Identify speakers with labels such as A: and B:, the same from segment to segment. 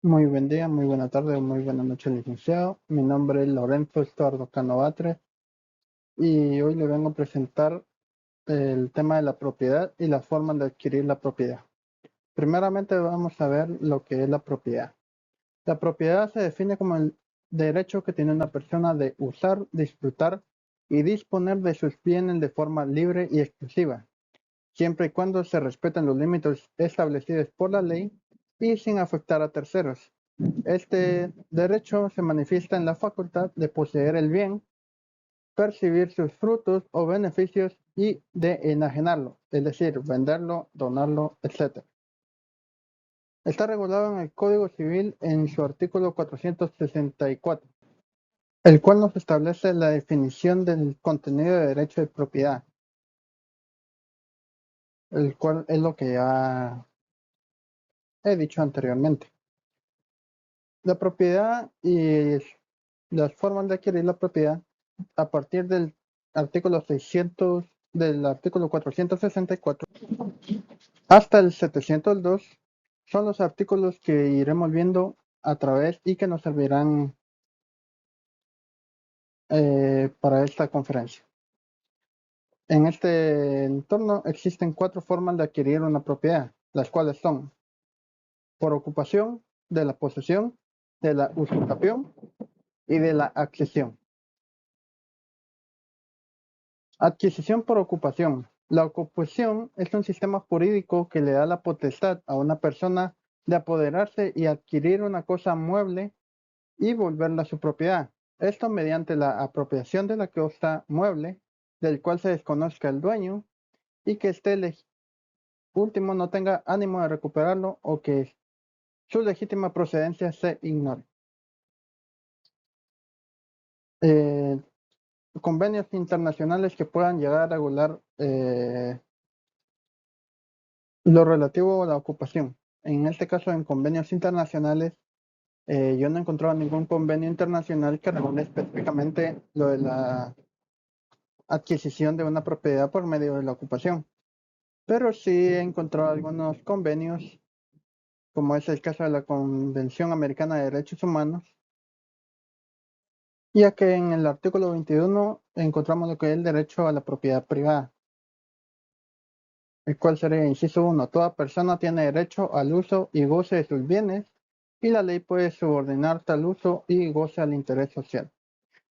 A: Muy buen día, muy buena tarde o muy buena noche, licenciado. Mi nombre es Lorenzo Estuardo Cano Batre y hoy le vengo a presentar el tema de la propiedad y las formas de adquirir la propiedad. Primeramente vamos a ver lo que es la propiedad. La propiedad se define como el derecho que tiene una persona de usar, disfrutar y disponer de sus bienes de forma libre y exclusiva, siempre y cuando se respeten los límites establecidos por la ley y sin afectar a terceros. Este derecho se manifiesta en la facultad de poseer el bien, percibir sus frutos o beneficios y de enajenarlo, es decir, venderlo, donarlo, etc. Está regulado en el Código Civil en su artículo 464, el cual nos establece la definición del contenido de derecho de propiedad, el cual es lo que ya he dicho anteriormente. La propiedad y las formas de adquirir la propiedad a partir del artículo 464 hasta el 702 son los artículos que iremos viendo a través y que nos servirán para esta conferencia. En este entorno existen 4 formas de adquirir una propiedad, las cuales son por ocupación, de la posesión, de la usurpación y de la accesión. Adquisición por ocupación. La ocupación es un sistema jurídico que le da la potestad a una persona de apoderarse y adquirir una cosa mueble y volverla su propiedad. Esto mediante la apropiación de la cosa mueble, del cual se desconozca el dueño y que este último no tenga ánimo de recuperarlo o que su legítima procedencia se ignore. Eh, Convenios internacionales que puedan llegar a regular lo relativo a la ocupación. En este caso, en convenios internacionales, yo no he encontrado ningún convenio internacional que regule específicamente lo de la adquisición de una propiedad por medio de la ocupación. Pero sí he encontrado algunos convenios, como es el caso de la Convención Americana de Derechos Humanos, ya que en el artículo 21 encontramos lo que es el derecho a la propiedad privada, el cual sería inciso 1. Toda persona tiene derecho al uso y goce de sus bienes y la ley puede subordinar tal uso y goce al interés social.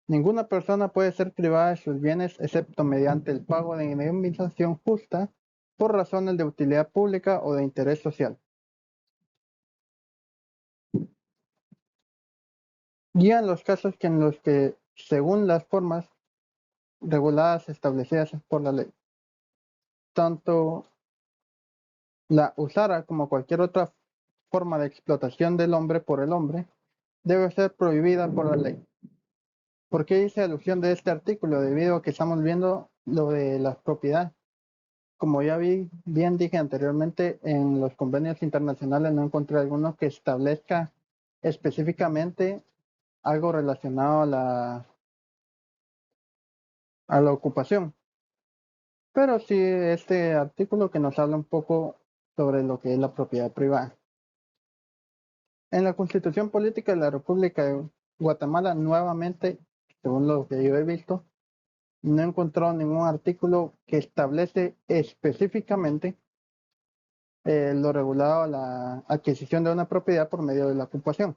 A: Ninguna persona puede ser privada de sus bienes excepto mediante el pago de indemnización justa por razones de utilidad pública o de interés social. Guían los casos en los que, según las formas reguladas establecidas por la ley, tanto la usara como cualquier otra forma de explotación del hombre por el hombre debe ser prohibida por la ley. ¿Por qué hice alusión de este artículo? Debido a que estamos viendo lo de las propiedades. Como ya bien dije anteriormente, en los convenios internacionales no encontré alguno que establezca específicamente algo relacionado a la ocupación. Pero sí este artículo que nos habla un poco sobre lo que es la propiedad privada. En la Constitución Política de la República de Guatemala, nuevamente, según lo que yo he visto, no he encontrado ningún artículo que establece específicamente lo regulado a la adquisición de una propiedad por medio de la ocupación.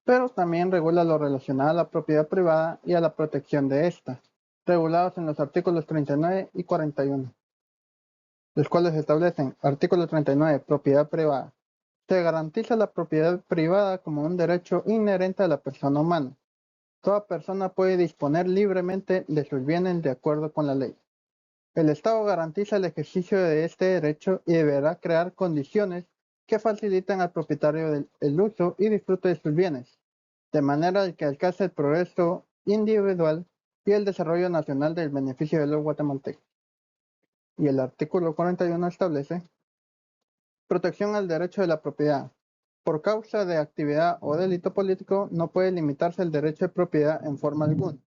A: Pero también regula lo relacionado a la propiedad privada y a la protección de ésta, regulados en los artículos 39 y 41, los cuales establecen: artículo 39, propiedad privada. Se garantiza la propiedad privada como un derecho inherente a la persona humana. Toda persona puede disponer libremente de sus bienes de acuerdo con la ley. El Estado garantiza el ejercicio de este derecho y deberá crear condiciones que faciliten al propietario el uso y disfrute de sus bienes, de manera que alcance el progreso individual y el desarrollo nacional del beneficio de los guatemaltecos. Y el artículo 41 establece: protección al derecho de la propiedad. Por causa de actividad o delito político, no puede limitarse el derecho de propiedad en forma alguna.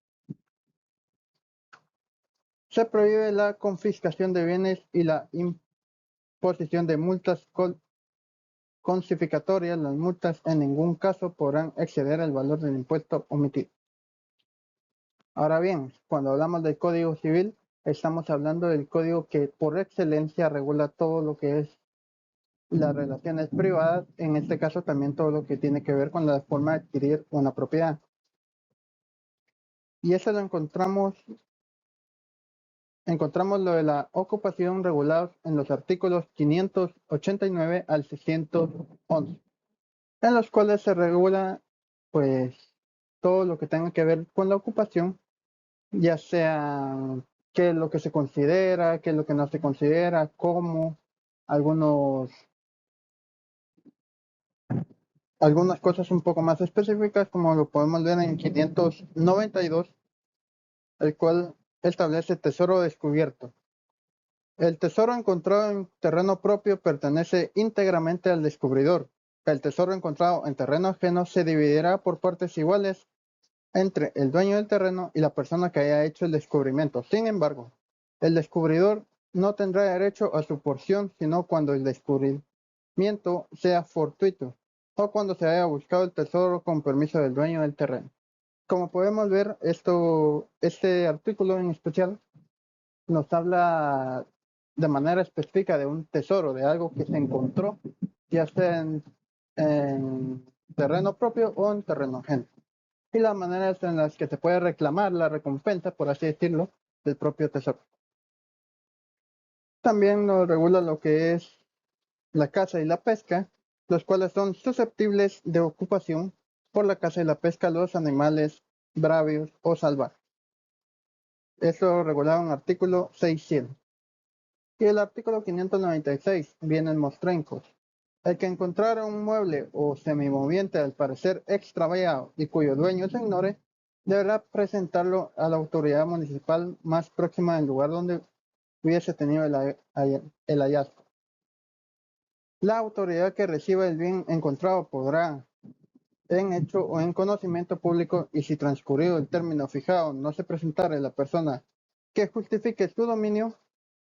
A: Se prohíbe la confiscación de bienes y la imposición de multas confiskatorias, las multas en ningún caso podrán exceder el valor del impuesto omitido. Ahora bien, cuando hablamos del Código Civil, estamos hablando del código que por excelencia regula todo lo que es las relaciones privadas, en este caso también todo lo que tiene que ver con la forma de adquirir una propiedad. Y eso lo encontramos lo de la ocupación regulados en los artículos 589 al 611, en los cuales se regula pues todo lo que tenga que ver con la ocupación, ya sea qué es lo que se considera, qué es lo que no se considera, cómo, algunas cosas un poco más específicas, como lo podemos ver en 592, el cual establece tesoro descubierto. El tesoro encontrado en terreno propio pertenece íntegramente al descubridor. El tesoro encontrado en terreno ajeno se dividirá por partes iguales entre el dueño del terreno y la persona que haya hecho el descubrimiento. Sin embargo, el descubridor no tendrá derecho a su porción sino cuando el descubrimiento sea fortuito o cuando se haya buscado el tesoro con permiso del dueño del terreno. Como podemos ver, este artículo en especial nos habla de manera específica de un tesoro, de algo que se encontró, ya sea en terreno propio o en terreno ajeno, y las maneras en las que se puede reclamar la recompensa, por así decirlo, del propio tesoro. También nos regula lo que es la caza y la pesca, los cuales son susceptibles de ocupación por la caza y la pesca los animales bravios o salvajes. Eso regulado en artículo 600. Y el artículo 596 vienen mostrencos. El que encontrara un mueble o semimoviente al parecer extraviado y cuyo dueño se ignore, deberá presentarlo a la autoridad municipal más próxima del lugar donde hubiese tenido el hallazgo. La autoridad que reciba el bien encontrado podrá, en hecho o en conocimiento público, y si transcurrido el término fijado no se presentare la persona que justifique su dominio,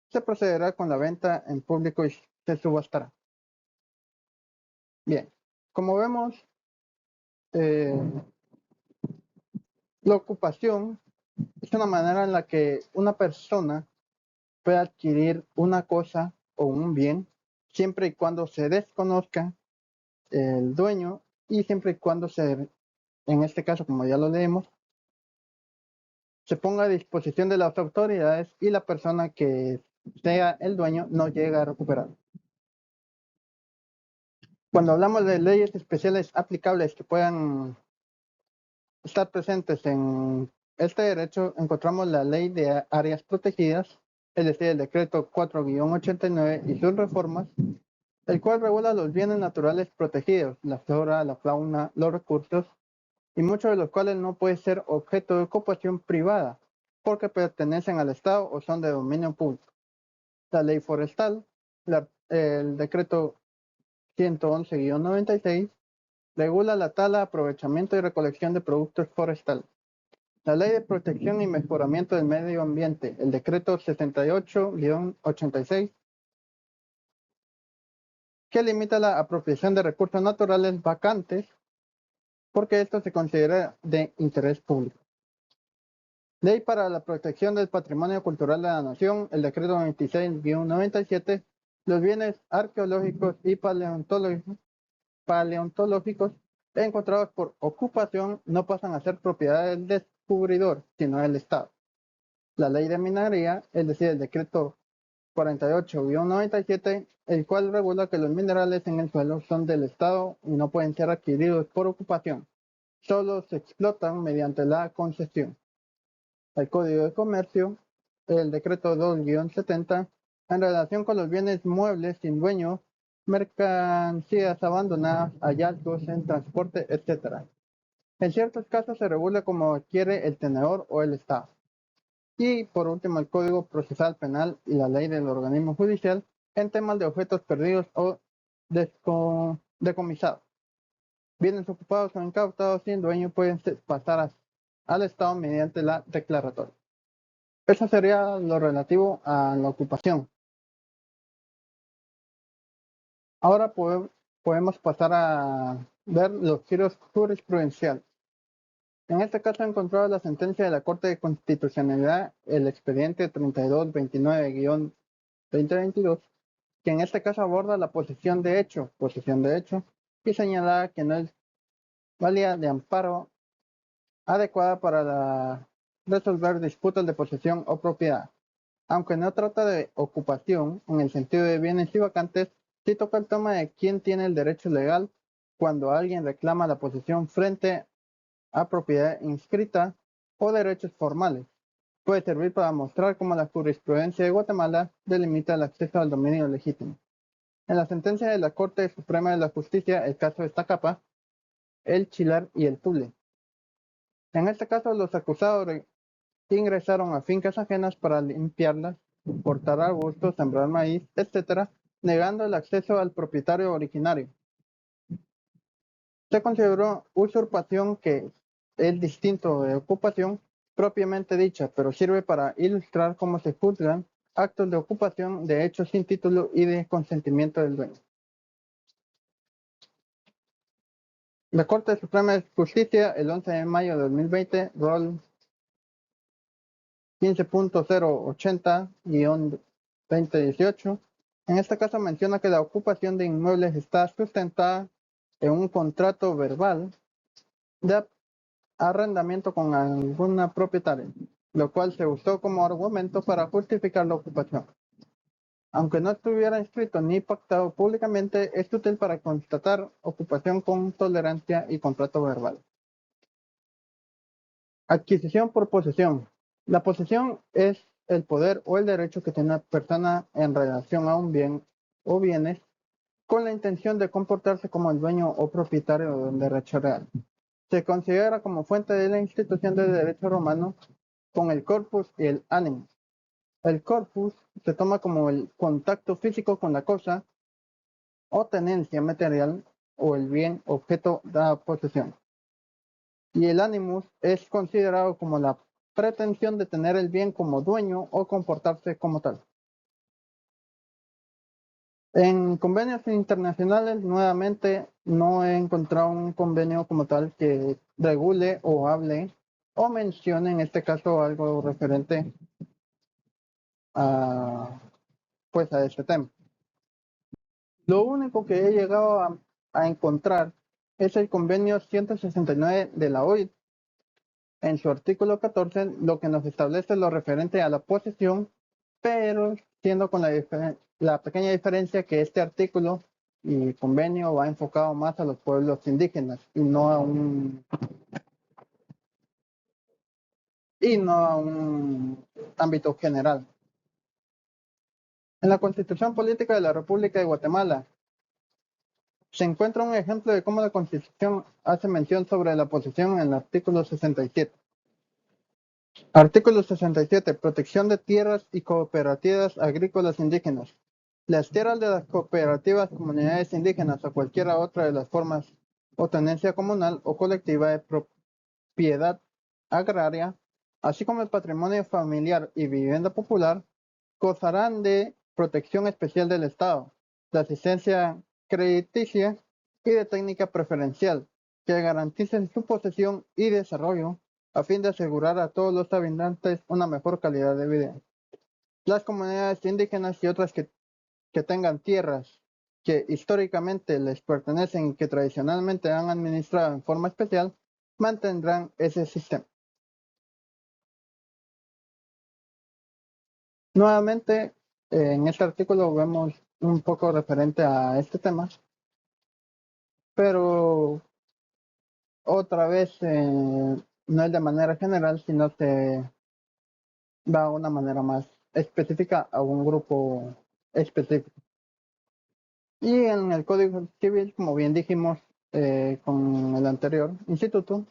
A: se procederá con la venta en público y se subastará. Bien, como vemos, eh, la ocupación es una manera en la que una persona puede adquirir una cosa o un bien siempre y cuando se desconozca el dueño y siempre y cuando en este caso, como ya lo leemos, se ponga a disposición de las autoridades y la persona que sea el dueño no llega a recuperar. Cuando hablamos de leyes especiales aplicables que puedan estar presentes en este derecho, encontramos la Ley de Áreas Protegidas, es decir, el decreto 4-89 y sus reformas, el cual regula los bienes naturales protegidos, la flora, la fauna, los recursos, y muchos de los cuales no pueden ser objeto de ocupación privada, porque pertenecen al Estado o son de dominio público. La Ley Forestal, el decreto 111-96, regula la tala, aprovechamiento y recolección de productos forestales. La Ley de Protección y Mejoramiento del Medio Ambiente, el decreto 68-86, que limita la apropiación de recursos naturales vacantes porque esto se considera de interés público. Ley para la Protección del Patrimonio Cultural de la Nación, el decreto 26-97, los bienes arqueológicos y paleontológicos encontrados por ocupación no pasan a ser propiedad del descubridor, sino del Estado. La ley de minería, es decir, el decreto 48-97, el cual regula que los minerales en el suelo son del Estado y no pueden ser adquiridos por ocupación, solo se explotan mediante la concesión. El Código de Comercio, el decreto 2-70, en relación con los bienes muebles sin dueño, mercancías abandonadas, hallazgos en transporte, etc. En ciertos casos se regula como adquiere el tenedor o el Estado. Y por último, el Código Procesal Penal y la ley del organismo judicial en temas de objetos perdidos o decomisados. Bienes ocupados o incautados sin dueño pueden pasar al Estado mediante la declaratoria. Eso sería lo relativo a la ocupación. Ahora podemos pasar a ver los giros jurisprudenciales. En este caso he encontrado la sentencia de la Corte de Constitucionalidad, el expediente 3229-2022, que en este caso aborda la posición de hecho, y señala que no es válida de amparo adecuada para resolver disputas de posesión o propiedad. Aunque no trata de ocupación en el sentido de bienes y vacantes, sí toca el tema de quién tiene el derecho legal cuando alguien reclama la posesión frente a propiedad inscrita o derechos formales. Puede servir para mostrar cómo la jurisprudencia de Guatemala delimita el acceso al dominio legítimo. En la sentencia de la Corte Suprema de la Justicia, el caso de Iztacapa, el Chilar y el Tule. En este caso, los acusados ingresaron a fincas ajenas para limpiarlas, cortar arbustos, sembrar maíz, etc., negando el acceso al propietario originario. Se consideró usurpación, que es distinto de ocupación propiamente dicha, pero sirve para ilustrar cómo se juzgan actos de ocupación de hechos sin título y de consentimiento del dueño. La Corte Suprema de Justicia, el 11 de mayo de 2020, rol 15.080-2018, en este caso menciona que la ocupación de inmuebles está sustentada en un contrato verbal de arrendamiento con alguna propietaria, lo cual se usó como argumento para justificar la ocupación. Aunque no estuviera inscrito ni pactado públicamente, es útil para constatar ocupación con tolerancia y contrato verbal. Adquisición por posesión. La posesión es el poder o el derecho que tiene una persona en relación a un bien o bienes con la intención de comportarse como el dueño o propietario de un derecho real. Se considera como fuente de la institución del derecho romano con el corpus y el animus. El corpus se toma como el contacto físico con la cosa o tenencia material o el bien objeto de la posesión. Y el animus es considerado como la pretensión de tener el bien como dueño o comportarse como tal. En convenios internacionales, nuevamente, no he encontrado un convenio como tal que regule o hable o mencione en este caso algo referente a, pues, a este tema. Lo único que he llegado a encontrar es el convenio 169 de la OIT. En su artículo 14, lo que nos establece lo referente a la posesión, pero siendo con la pequeña diferencia que este artículo y convenio va enfocado más a los pueblos indígenas y no a un ámbito general. En la Constitución Política de la República de Guatemala se encuentra un ejemplo de cómo la Constitución hace mención sobre la posesión en el artículo 67. Artículo 67. Protección de tierras y cooperativas agrícolas indígenas. Las tierras de las cooperativas, comunidades indígenas o cualquiera otra de las formas o tenencia comunal o colectiva de propiedad agraria, así como el patrimonio familiar y vivienda popular, gozarán de protección especial del Estado, de asistencia crediticia y de técnica preferencial, que garanticen su posesión y desarrollo a fin de asegurar a todos los habitantes una mejor calidad de vida. Las comunidades indígenas y otras que tengan tierras que históricamente les pertenecen y que tradicionalmente han administrado en forma especial, mantendrán ese sistema. Nuevamente, en este artículo vemos un poco referente a este tema, pero otra vez no es de manera general, sino se va de una manera más específica a un grupo específico. Y en el Código Civil, como bien dijimos con el anterior instituto,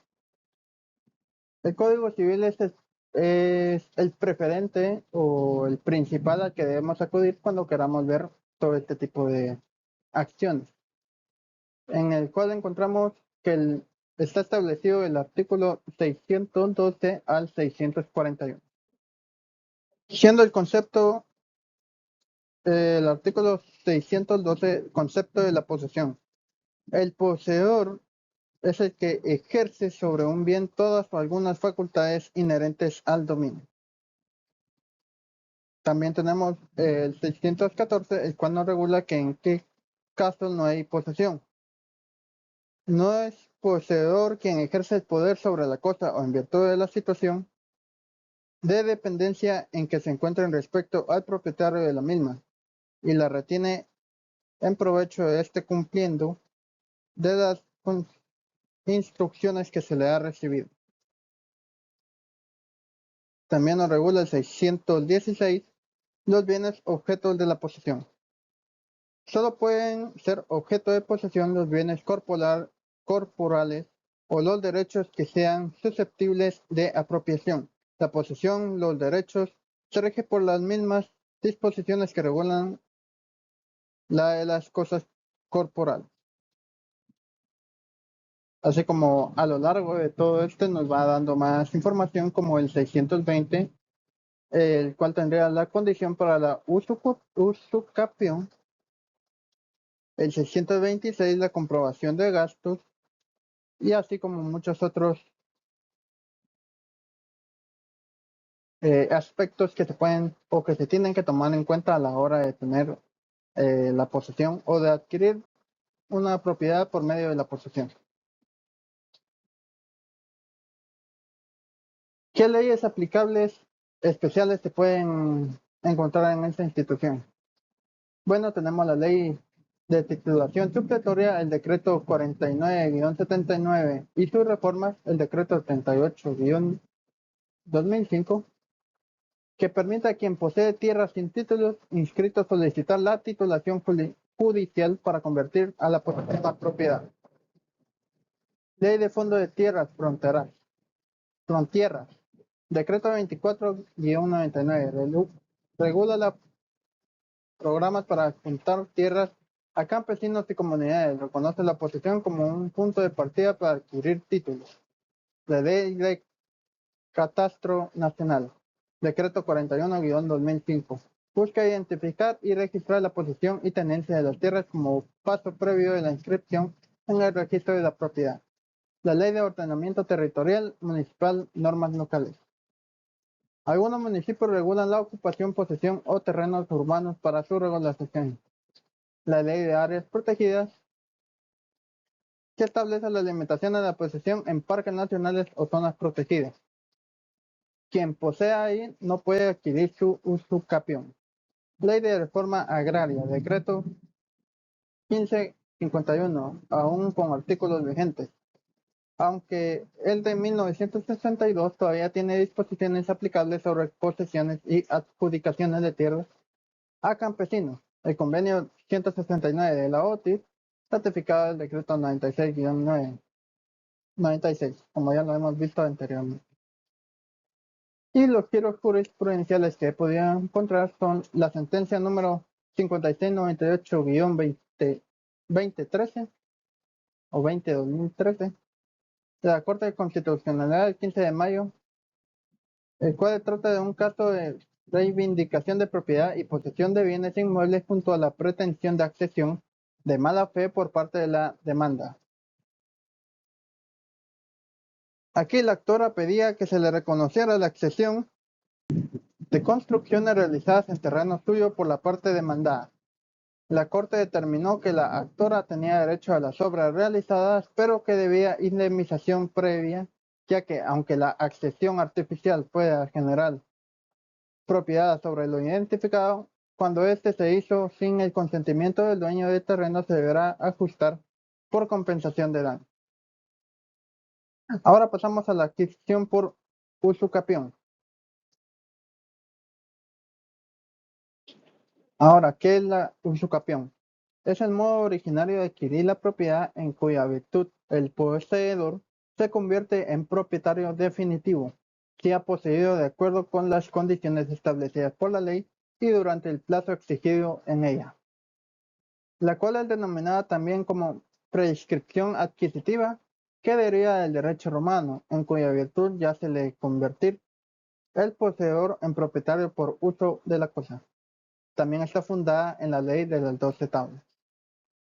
A: el Código Civil es el preferente o el principal al que debemos acudir cuando queramos ver todo este tipo de acciones, en el cual encontramos que está establecido el artículo 612 al 641, siendo el artículo 612 concepto de la posesión. El poseedor es el que ejerce sobre un bien todas o algunas facultades inherentes al dominio. También tenemos el 614, el cual nos regula que en qué casos no hay posesión. No es poseedor quien ejerce el poder sobre la cosa o en virtud de la situación de dependencia en que se encuentra en respecto al propietario de la misma y la retiene en provecho de este cumpliendo de las instrucciones que se le ha recibido. También nos regula el 616 los bienes objetos de la posesión. Solo pueden ser objeto de posesión los bienes corporales o los derechos que sean susceptibles de apropiación. La posesión, los derechos, se rige por las mismas disposiciones que regulan la de las cosas corporales. Así como a lo largo de todo este nos va dando más información como el 620, el cual tendría la condición para la usucapión, el 626 la comprobación de gastos y así como muchos otros aspectos que se pueden o que se tienen que tomar en cuenta a la hora de tener la posesión o de adquirir una propiedad por medio de la posesión. ¿Qué leyes aplicables especiales se pueden encontrar en esta institución? Bueno, tenemos la ley de titulación supletoria, el decreto 49-79 y sus reformas, el decreto 38-2005, que permite a quien posee tierras sin títulos inscritos solicitar la titulación judicial para convertir a la posesión en propiedad. Ley de Fondo de Tierras Frontieras, decreto 24-99, regula los programas para juntar tierras a campesinos y comunidades, reconoce la posesión como un punto de partida para adquirir títulos. La ley de Catastro Nacional, decreto 41-2005, busca identificar y registrar la posesión y tenencia de las tierras como paso previo de la inscripción en el registro de la propiedad. La ley de ordenamiento territorial municipal, normas locales. Algunos municipios regulan la ocupación, posesión o terrenos urbanos para su regulación. La ley de áreas protegidas, que establece la limitación de la posesión en parques nacionales o zonas protegidas. Quien posea ahí no puede adquirir su usucapión. Ley de reforma agraria, decreto 1551, aún con artículos vigentes, aunque el de 1962 todavía tiene disposiciones aplicables sobre posesiones y adjudicaciones de tierras a campesinos. El convenio 169 de la OTIF, ratificado el decreto 96-96, como ya lo hemos visto anteriormente. Y los giros jurisprudenciales que he podido encontrar son la sentencia número 5698-2013 o 20-2013 de la Corte Constitucional del 15 de mayo, el cual trata de un caso de reivindicación de propiedad y posesión de bienes inmuebles junto a la pretensión de accesión de mala fe por parte de la demanda. Aquí la actora pedía que se le reconociera la accesión de construcciones realizadas en terreno suyo por la parte demandada. La Corte determinó que la actora tenía derecho a las obras realizadas, pero que debía indemnización previa, ya que aunque la accesión artificial pueda generar propiedad sobre lo identificado, cuando éste se hizo sin el consentimiento del dueño del terreno se deberá ajustar por compensación de daño. Ahora pasamos a la adquisición por usucapión. Ahora, ¿qué es la usucapión? Es el modo originario de adquirir la propiedad en cuya virtud el poseedor se convierte en propietario definitivo, si ha poseído de acuerdo con las condiciones establecidas por la ley y durante el plazo exigido en ella, la cual es denominada también como prescripción adquisitiva, que deriva del derecho romano, en cuya virtud ya se le convertir el poseedor en propietario por uso de la cosa. También está fundada en la ley de las 12 tablas.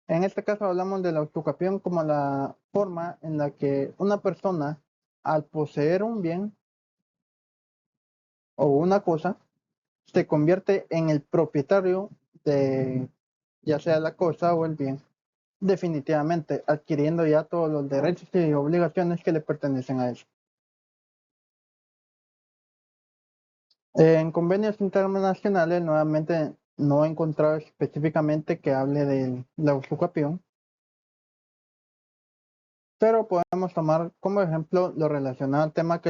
A: En este caso hablamos de la usucapión como la forma en la que una persona, al poseer un bien o una cosa, se convierte en el propietario de ya sea la cosa o el bien, definitivamente adquiriendo ya todos los derechos y obligaciones que le pertenecen a él. En convenios internacionales, nuevamente no he encontrado específicamente que hable de la usucapión, pero podemos tomar como ejemplo lo relacionado al tema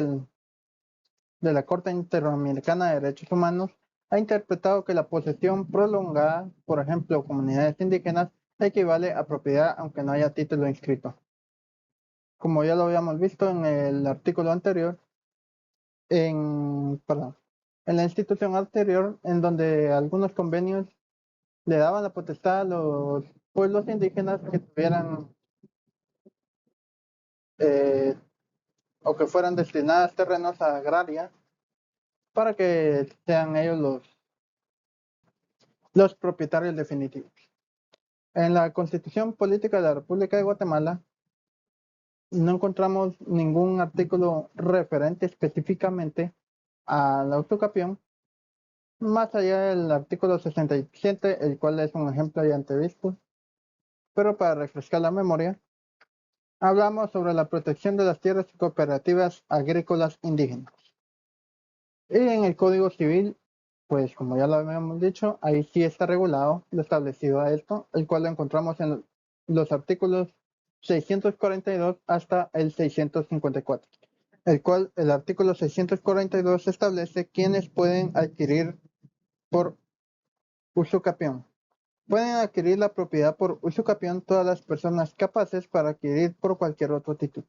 A: de la Corte Interamericana de Derechos Humanos ha interpretado que la posesión prolongada, por ejemplo, comunidades indígenas, equivale a propiedad aunque no haya título inscrito. Como ya lo habíamos visto en el artículo anterior, perdón, en la institución anterior, en donde algunos convenios le daban la potestad a los pueblos indígenas que tuvieran eh, o que fueran destinadas terrenos a agrarias para que sean ellos los propietarios definitivos. En la Constitución Política de la República de Guatemala no encontramos ningún artículo referente específicamente a la usucapión, más allá del artículo 67, el cual es un ejemplo ya antevisto, pero para refrescar la memoria, hablamos sobre la protección de las tierras y cooperativas agrícolas indígenas. Y en el Código Civil, pues como ya lo habíamos dicho, ahí sí está regulado lo establecido a esto, el cual lo encontramos en los artículos 642 hasta el 654, el cual el artículo 642 establece quiénes pueden adquirir por usucapión. Pueden adquirir la propiedad por usucapión todas las personas capaces para adquirir por cualquier otro título.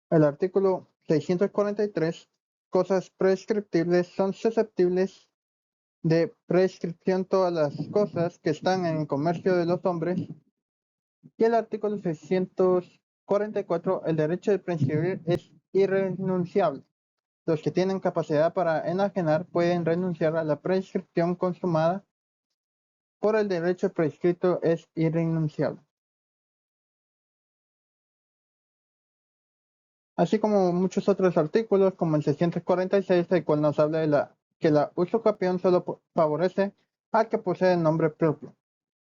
A: El artículo 643, cosas prescriptibles son susceptibles de prescripción todas las cosas que están en el comercio de los hombres. Y el artículo 644, el derecho de prescribir es irrenunciable. Los que tienen capacidad para enajenar pueden renunciar a la prescripción consumada por el derecho prescrito es irrenunciable. Así como muchos otros artículos, como el 646, el cual nos habla de que la usucapión solo favorece al que posee el nombre propio.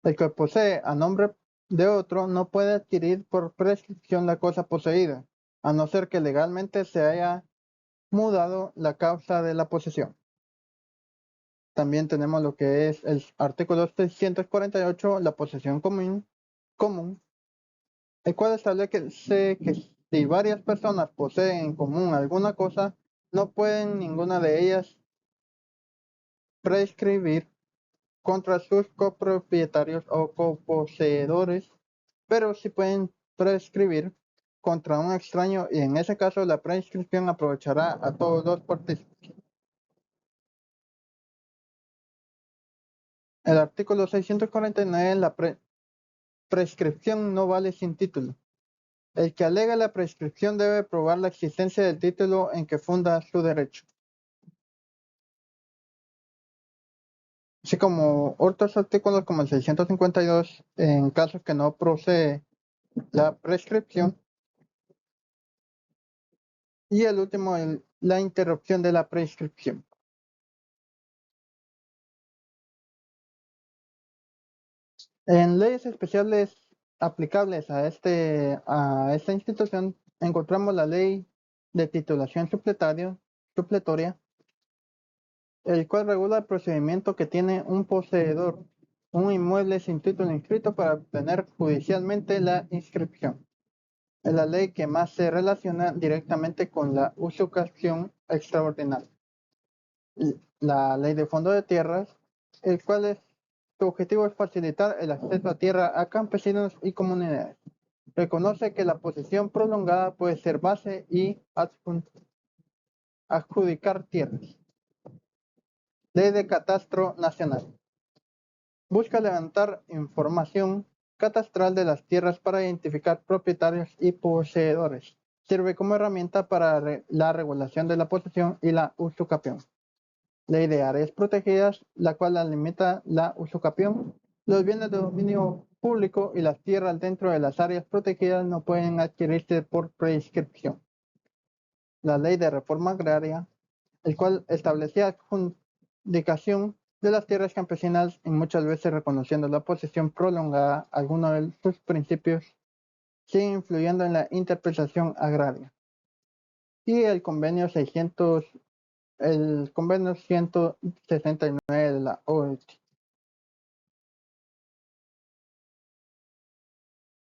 A: El que posee a nombre de otro no puede adquirir por prescripción la cosa poseída, a no ser que legalmente se haya mudado la causa de la posesión. También tenemos lo que es el artículo 648, la posesión común, el cual establece que si varias personas poseen en común alguna cosa, no pueden ninguna de ellas prescribir contra sus copropietarios o coposeedores, pero sí pueden prescribir contra un extraño y en ese caso la prescripción aprovechará a todos los partícipes. El artículo 649, la prescripción no vale sin título. El que alega la prescripción debe probar la existencia del título en que funda su derecho. Así como otros artículos como el 652, en casos que no procede la prescripción. Y el último, la interrupción de la prescripción. En leyes especiales aplicables a esta institución, encontramos la ley de titulación supletoria, el cual regula el procedimiento que tiene un poseedor un inmueble sin título inscrito para obtener judicialmente la inscripción. Es la ley que más se relaciona directamente con la usucapión extraordinaria. La ley de fondo de tierras, el cual su objetivo es facilitar el acceso a tierra a campesinos y comunidades. Reconoce que la posesión prolongada puede ser base y adjudicar tierras. Ley de catastro nacional. Busca levantar información catastral de las tierras para identificar propietarios y poseedores. Sirve como herramienta para la regulación de la posesión y la usucapión. Ley de áreas protegidas, la cual limita la usucapión. Los bienes de dominio público y las tierras dentro de las áreas protegidas no pueden adquirirse por prescripción. La Ley de Reforma Agraria, el cual establecía adjudicación de las tierras campesinas y muchas veces reconociendo la posesión prolongada, algunos de sus principios siguen influyendo en la interpretación agraria. Y el convenio 169 de la OET.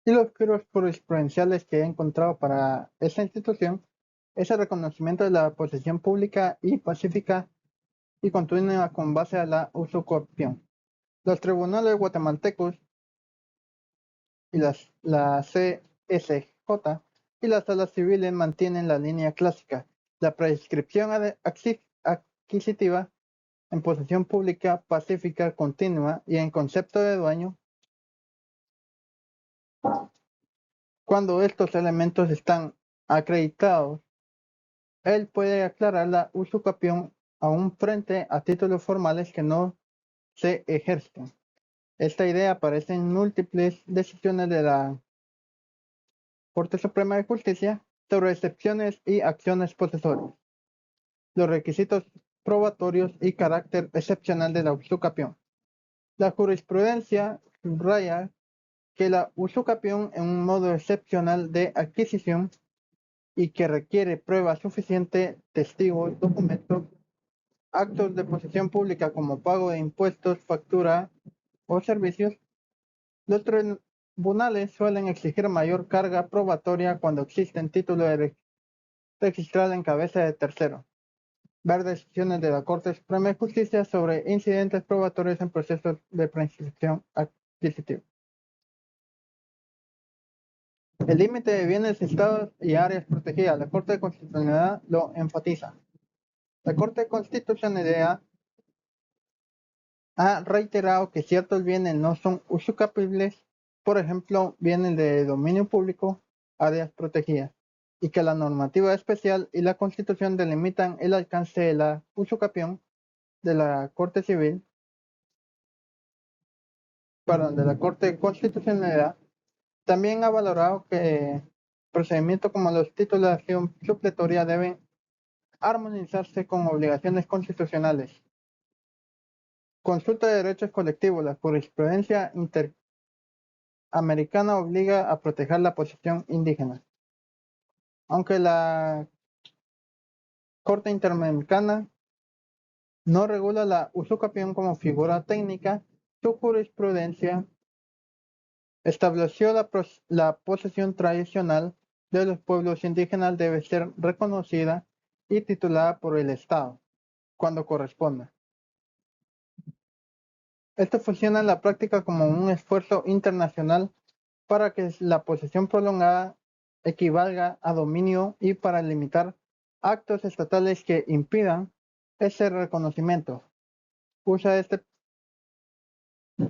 A: Y los giros jurisprudenciales que he encontrado para esta institución es el reconocimiento de la posesión pública y pacífica y continua con base a la usucapión. Los tribunales guatemaltecos y la CSJ y las salas civiles mantienen la línea clásica. La prescripción adquisitiva en posesión pública, pacífica, continua y en concepto de dueño, cuando estos elementos están acreditados, él puede aclarar la usucapión aún frente a títulos formales que no se ejercen. Esta idea aparece en múltiples decisiones de la Corte Suprema de Justicia sobre excepciones y acciones posesorias, los requisitos probatorios y carácter excepcional de la usucapión. La jurisprudencia subraya que la usucapión es un modo excepcional de adquisición y que requiere prueba suficiente, testigos, documentos, actos de posesión pública como pago de impuestos, factura o servicios. Los tribunales suelen exigir mayor carga probatoria cuando existen títulos registrados en cabeza de tercero. Ver decisiones de la Corte Suprema de Justicia sobre incidentes probatorios en procesos de prescripción adquisitiva. El límite de bienes, estados y áreas protegidas. La Corte de Constitucionalidad lo enfatiza. La Corte de Constitucionalidad ha reiterado que ciertos bienes no son usucapibles, por ejemplo, bienes de dominio público, áreas protegidas, y que la normativa especial y la Constitución delimitan el alcance de la usucapión de la Corte Civil, de la Corte de Constitucionalidad. También ha valorado que procedimientos como los títulos de acción supletoria deben armonizarse con obligaciones constitucionales. Consulta de derechos colectivos. La jurisprudencia interamericana obliga a proteger la posición indígena. Aunque la Corte Interamericana no regula la usucapión como figura técnica, su jurisprudencia estableció la posesión tradicional de los pueblos indígenas debe ser reconocida y titulada por el Estado, cuando corresponda. Esto funciona en la práctica como un esfuerzo internacional para que la posesión prolongada equivalga a dominio y para limitar actos estatales que impidan ese reconocimiento. Usa este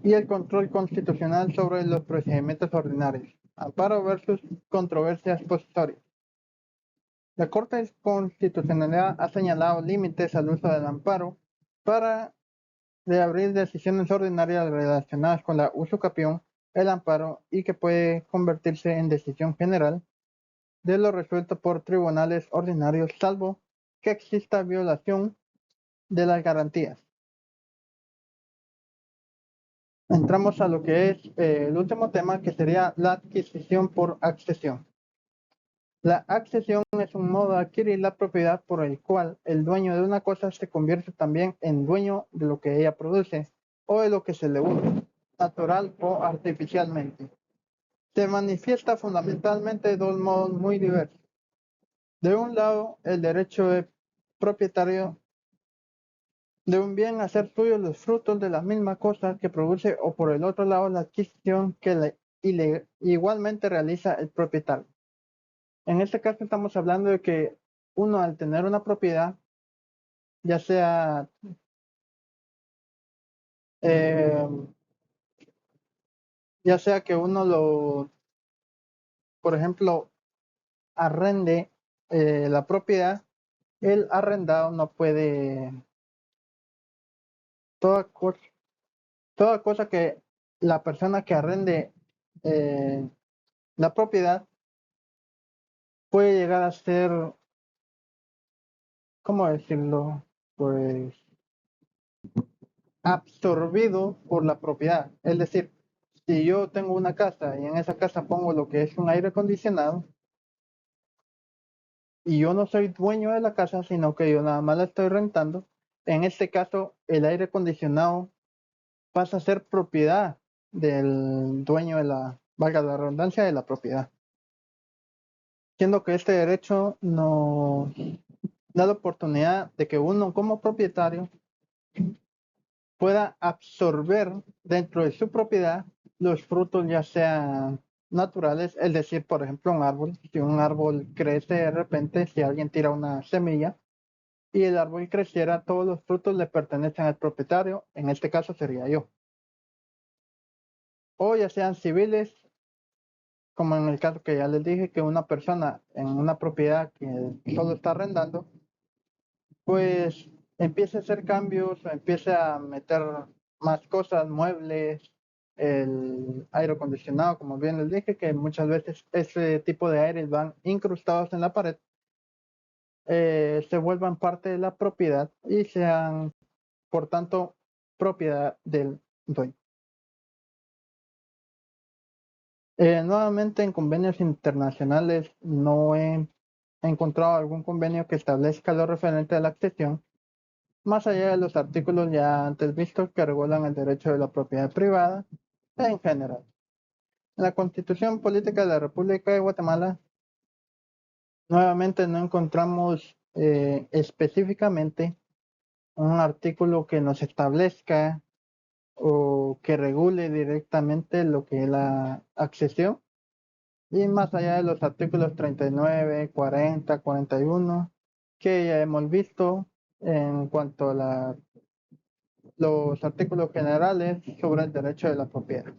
A: y el control constitucional sobre los procedimientos ordinarios. Amparo versus controversias posesorias. La Corte de Constitucionalidad ha señalado límites al uso del amparo para reabrir decisiones ordinarias relacionadas con la usucapión, el amparo y que puede convertirse en decisión general de lo resuelto por tribunales ordinarios, salvo que exista violación de las garantías. Entramos a lo que es el último tema, que sería la adquisición por accesión. La accesión es un modo de adquirir la propiedad por el cual el dueño de una cosa se convierte también en dueño de lo que ella produce o de lo que se le une, natural o artificialmente. Se manifiesta fundamentalmente de dos modos muy diversos. De un lado, el derecho de propietario de un bien a hacer suyo los frutos de la misma cosa que produce, o por el otro lado, la adquisición que igualmente realiza el propietario. En este caso estamos hablando de que uno, al tener una propiedad, ya sea eh, que uno por ejemplo, arrende la propiedad, el arrendado no puede, toda cosa que la persona que arrende la propiedad puede llegar a ser, ¿cómo decirlo? Pues absorbido por la propiedad. Es decir, si yo tengo una casa y en esa casa pongo lo que es un aire acondicionado y yo no soy dueño de la casa, sino que yo nada más la estoy rentando, en este caso el aire acondicionado pasa a ser propiedad del dueño de la, valga la redundancia, de la propiedad. Siendo que este derecho nos da la oportunidad de que uno como propietario pueda absorber dentro de su propiedad los frutos ya sean naturales, es decir, por ejemplo, un árbol. Si un árbol crece de repente, si alguien tira una semilla y el árbol creciera, todos los frutos le pertenecen al propietario, en este caso sería yo. O ya sean civiles, como en el caso que ya les dije, que una persona en una propiedad que solo está arrendando, pues empiece a hacer cambios, empiece a meter más cosas, muebles, el aire acondicionado, como bien les dije, que muchas veces ese tipo de aires van incrustados en la pared, se vuelvan parte de la propiedad y sean, por tanto, propiedad del dueño. Nuevamente, en convenios internacionales no he encontrado algún convenio que establezca lo referente a la accesión, más allá de los artículos ya antes vistos que regulan el derecho de la propiedad privada en general. En la Constitución Política de la República de Guatemala, nuevamente no encontramos específicamente un artículo que nos establezca o que regule directamente lo que es la accesión, y más allá de los artículos 39, 40, 41, que ya hemos visto en cuanto a los artículos generales sobre el derecho de la propiedad.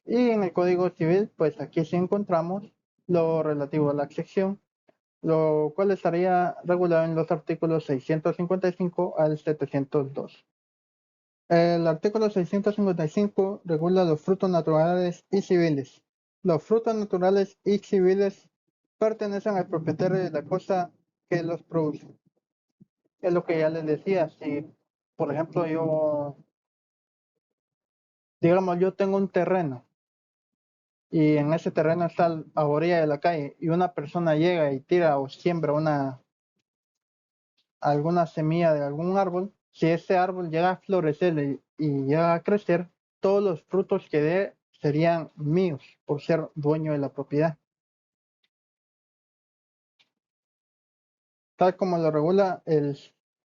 A: Y en el Código Civil, pues aquí sí encontramos lo relativo a la accesión, lo cual estaría regulado en los artículos 655 al 702. El artículo 655 regula los frutos naturales y civiles. Los frutos naturales y civiles pertenecen al propietario de la cosa que los produce. Es lo que ya les decía, si por ejemplo digamos, yo tengo un terreno y en ese terreno está a orilla de la calle y una persona llega y tira o siembra alguna semilla de algún árbol, si ese árbol llega a florecer y llega a crecer, todos los frutos que dé serían míos por ser dueño de la propiedad. Tal como lo regula el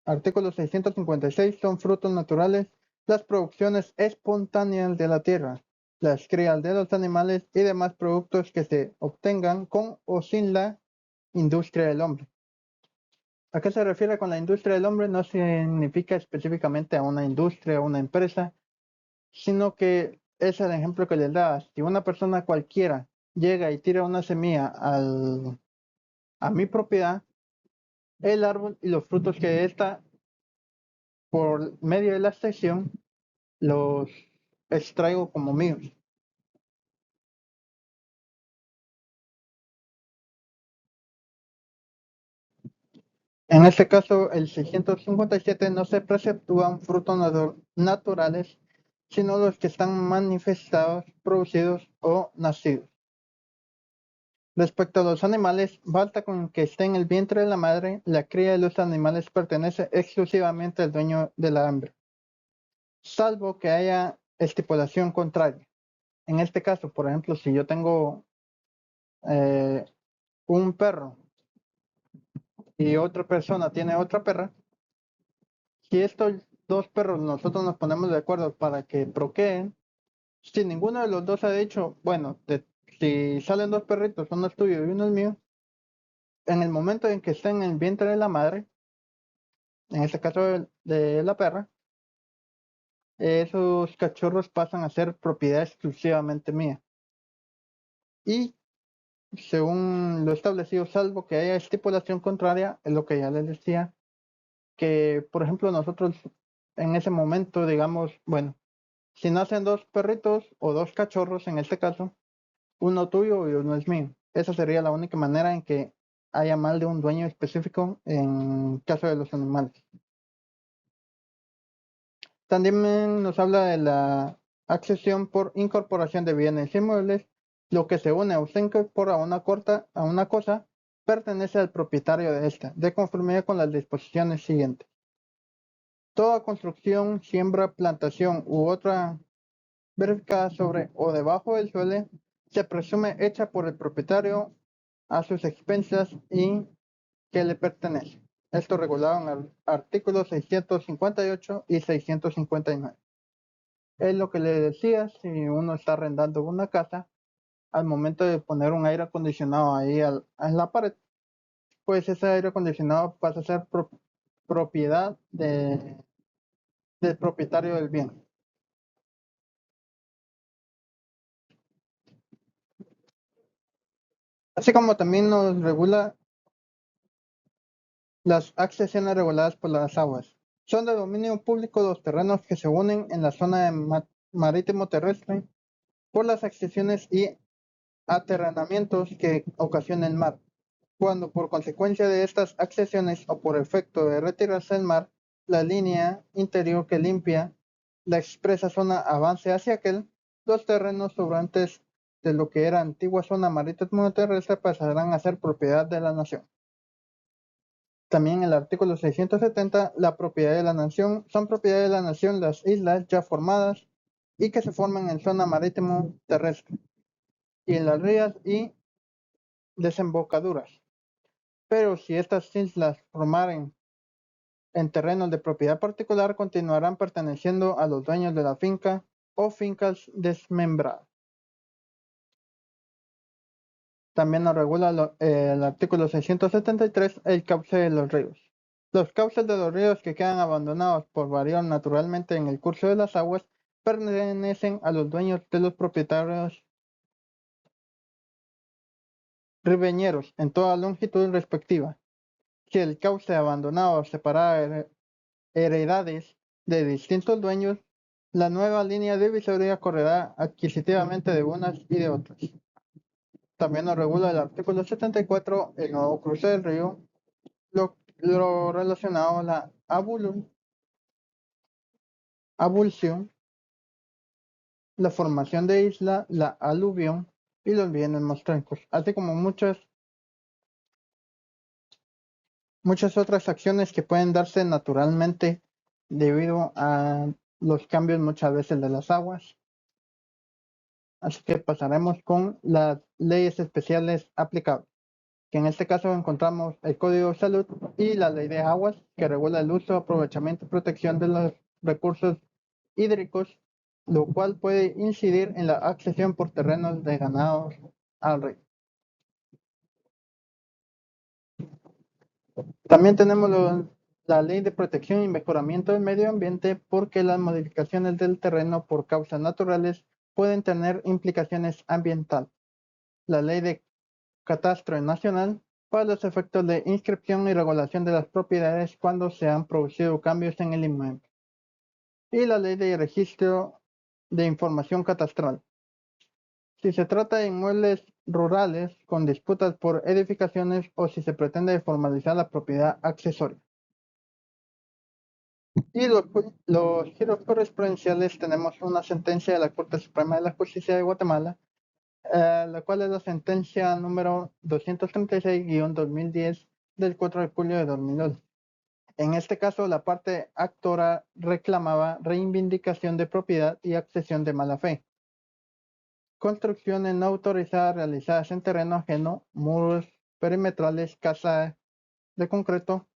A: artículo 656, son frutos naturales las producciones espontáneas de la tierra, las crías de los animales y demás productos que se obtengan con o sin la industria del hombre. ¿A qué se refiere con la industria del hombre? No significa específicamente a una industria o una empresa, sino que es el ejemplo que les daba. Si una persona cualquiera llega y tira una semilla a mi propiedad, el árbol y los frutos que de esta, por medio de la extracción, los extraigo como míos. En este caso, el 657 no se preceptúan frutos naturales, sino los que están manifestados, producidos o nacidos. Respecto a los animales, basta con que esté en el vientre de la madre, la cría de los animales pertenece exclusivamente al dueño de la hembra, salvo que haya estipulación contraria. En este caso, por ejemplo, si yo tengo eh, un perro y otra persona tiene otra perra, si estos dos perros nosotros nos ponemos de acuerdo para que procreen, si ninguno de los dos ha dicho, bueno, si salen dos perritos, uno es tuyo y uno es mío, en el momento en que estén en el vientre de la madre, en este caso de la perra, esos cachorros pasan a ser propiedad exclusivamente mía. Y según lo establecido, salvo que haya estipulación contraria, es lo que ya les decía, que por ejemplo nosotros en ese momento digamos, bueno, Si nacen dos perritos o dos cachorros, en este caso, uno tuyo y uno es mío. Esa sería la única manera en que haya mal de un dueño específico en caso de los animales. También nos habla de la accesión por incorporación de bienes inmuebles. Lo que se une o se incorpora a una cosa pertenece al propietario de esta, de conformidad con las disposiciones siguientes. Toda construcción, siembra, plantación u otra verificada sobre o debajo del suelo se presume hecha por el propietario a sus expensas y que le pertenece. Esto regulado en el artículo 658 y 659. Es lo que le decía, si uno está arrendando una casa, al momento de poner un aire acondicionado ahí en la pared, pues ese aire acondicionado pasa a ser propiedad del propietario del bien. Así como también nos regula las accesiones reguladas por las aguas. Son de dominio público los terrenos que se unen en la zona marítimo terrestre por las accesiones y aterranamientos que ocasiona el mar. Cuando por consecuencia de estas accesiones o por efecto de retirarse del mar, la línea interior que limpia la expresa zona avance hacia aquel, los terrenos sobrantes de lo que era antigua zona marítimo terrestre pasarán a ser propiedad de la nación. También el artículo 670, la propiedad de la nación, son propiedad de la nación las islas ya formadas y que se forman en zona marítimo terrestre y en las rías y desembocaduras. Pero si estas islas formaren en terrenos de propiedad particular, continuarán perteneciendo a los dueños de la finca o fincas desmembradas. También nos regula el artículo 673, el cauce de los ríos. Los cauces de los ríos que quedan abandonados por variar naturalmente en el curso de las aguas pertenecen a los dueños de los propietarios ribeñeros en toda longitud respectiva. Si el cauce abandonado separa heredades de distintos dueños, la nueva línea divisoria correrá adquisitivamente de unas y de otras. También nos regula el artículo 74, el nuevo cruce del río, lo relacionado a la abulsión, la formación de isla, la aluvión y los bienes mostrencos, así como muchas otras acciones que pueden darse naturalmente debido a los cambios muchas veces de las aguas. Así que pasaremos con las leyes especiales aplicables, que en este caso encontramos el Código de Salud y la Ley de Aguas, que regula el uso, aprovechamiento y protección de los recursos hídricos, lo cual puede incidir en la accesión por terrenos de ganados al río. También tenemos la Ley de Protección y Mejoramiento del Medio Ambiente, porque las modificaciones del terreno por causas naturales pueden tener implicaciones ambientales. La Ley de Catastro Nacional para los efectos de inscripción y regulación de las propiedades cuando se han producido cambios en el inmueble. Y la Ley de Registro de Información Catastral. Si se trata de inmuebles rurales con disputas por edificaciones o si se pretende formalizar la propiedad accesoria. Y los giros correspondenciales, tenemos una sentencia de la Corte Suprema de la Justicia de Guatemala, la cual es la sentencia número 236-2010 del 4 de julio de 2011. En este caso, la parte actora reclamaba reivindicación de propiedad y accesión de mala fe. Construcciones no autorizadas realizadas en terreno ajeno, muros perimetrales, casa de concreto,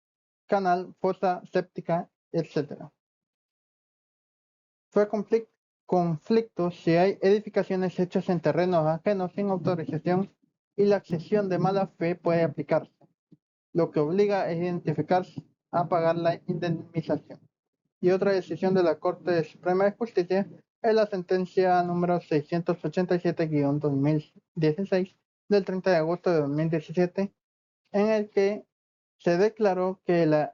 A: canal, fosa séptica, etc. Fue conflicto si hay edificaciones hechas en terrenos ajenos sin autorización y la accesión de mala fe puede aplicarse, lo que obliga a identificar a pagar la indemnización. Y otra decisión de la Corte Suprema de Justicia es la sentencia número 687-2016 del 30 de agosto de 2017, en el que se declaró que la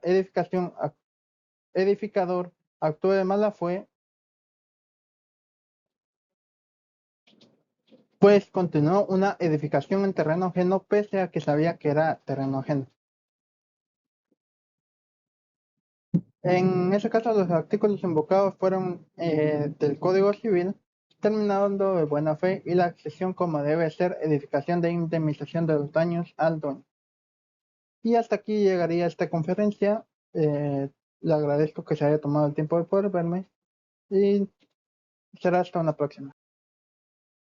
A: edificador actuó de mala fe pues continuó una edificación en terreno ajeno pese a que sabía que era terreno ajeno. En ese caso, los artículos invocados fueron del Código Civil, terminando de buena fe y la accesión como debe ser edificación de indemnización de los daños al dueño. Y hasta aquí llegaría esta conferencia. Le agradezco que se haya tomado el tiempo de poder verme y será hasta una próxima.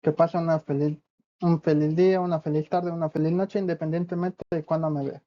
A: Que pase un feliz día, una feliz tarde, una feliz noche, independientemente de cuándo me vea.